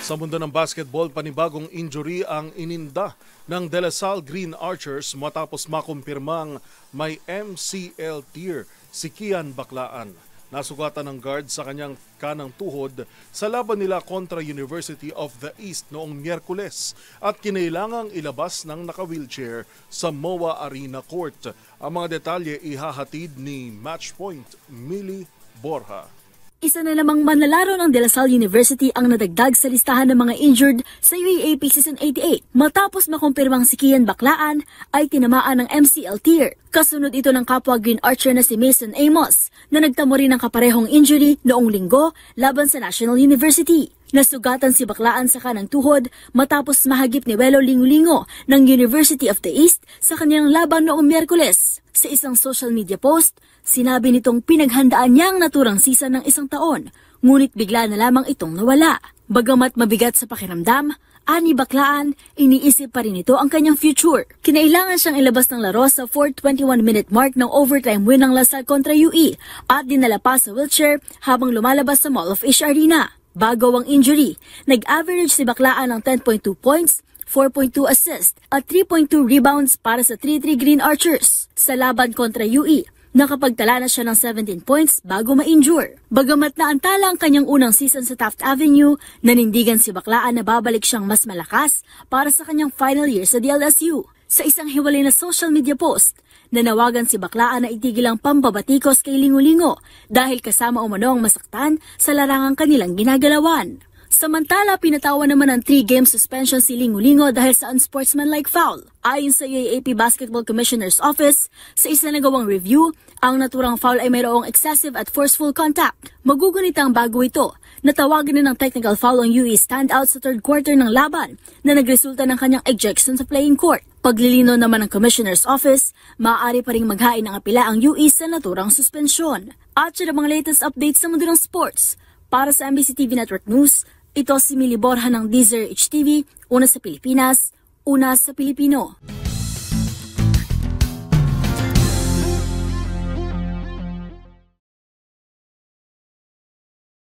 Sa mundo ng basketball, panibagong injury ang ininda ng De La Salle Green Archers matapos makumpirmang may MCL tear si Kian Baclaan. Nasugatan ng guard sa kanyang kanang tuhod sa laban nila kontra University of the East noong Miyerkules at kinailangang ilabas ng naka-wheelchair sa MOA Arena Court. Ang mga detalye ihahatid ni Matchpoint Millie Borja. Isa na namang manlalaro ng De La Salle University ang nadagdag sa listahan ng mga injured sa UAAP Season 88 matapos makumpirmang si Kian Baclaan ay tinamaan ng MCL tear. Kasunod ito ng kapwa Green Archer na si Mason Amos na nagtamo rin ng kaparehong injury noong linggo laban sa National University. Nasugatan si Baclaan sa kanang tuhod matapos mahagip ni Welo Lingulingo ng University of the East sa kanyang laban noong Miyerkules. Sa isang social media post, sinabi nitong pinaghandaan niya ang naturang season ng isang taon, ngunit bigla na lamang itong nawala. Bagamat mabigat sa pakiramdam, ani Baclaan, iniisip pa rin ito ang kanyang future. Kinailangan siyang ilabas ng laro sa 4:21-minute mark ng overtime win ng La Salle kontra UE at dinala pa sa wheelchair habang lumalabas sa Mall of Asia Arena. Bago ang injury, nag-average si Baclaan ng 10.2 points, 4.2 assists at 3.2 rebounds para sa 3-3 Green Archers. Sa laban kontra UE, nakapagtala na siya ng 17 points bago ma-injure. Bagamat naantala ang kanyang unang season sa Taft Avenue, nanindigan si Baclaan na babalik siyang mas malakas para sa kanyang final year sa DLSU. Sa isang hiwalay na social media post, nanawagan si Baclaan na itigil ang pambabatikos kay Lingulingo dahil kasama umano ang masaktan sa larangang kanilang ginagalawan. Samantala, pinatawan naman ng 3-game suspension si Lingulingo dahil sa unsportsmanlike foul. Ayon sa UAAP Basketball Commissioner's Office, sa isa nagawang review, ang naturang foul ay mayroong excessive at forceful contact. Magugunitang bago ito, natawagan na ng technical foul ang UE standout sa third quarter ng laban na nagresulta ng kanyang ejection sa playing court. Paglilino naman ng Commissioner's Office, maaari pa ring maghain ng apela ang UE sa naturang suspensyon. At siya mga latest updates sa mundo ng sports. Para sa MBC TV Network News, ito si Millie Borja ng Deezer HTV, una sa Pilipinas, una sa Pilipino.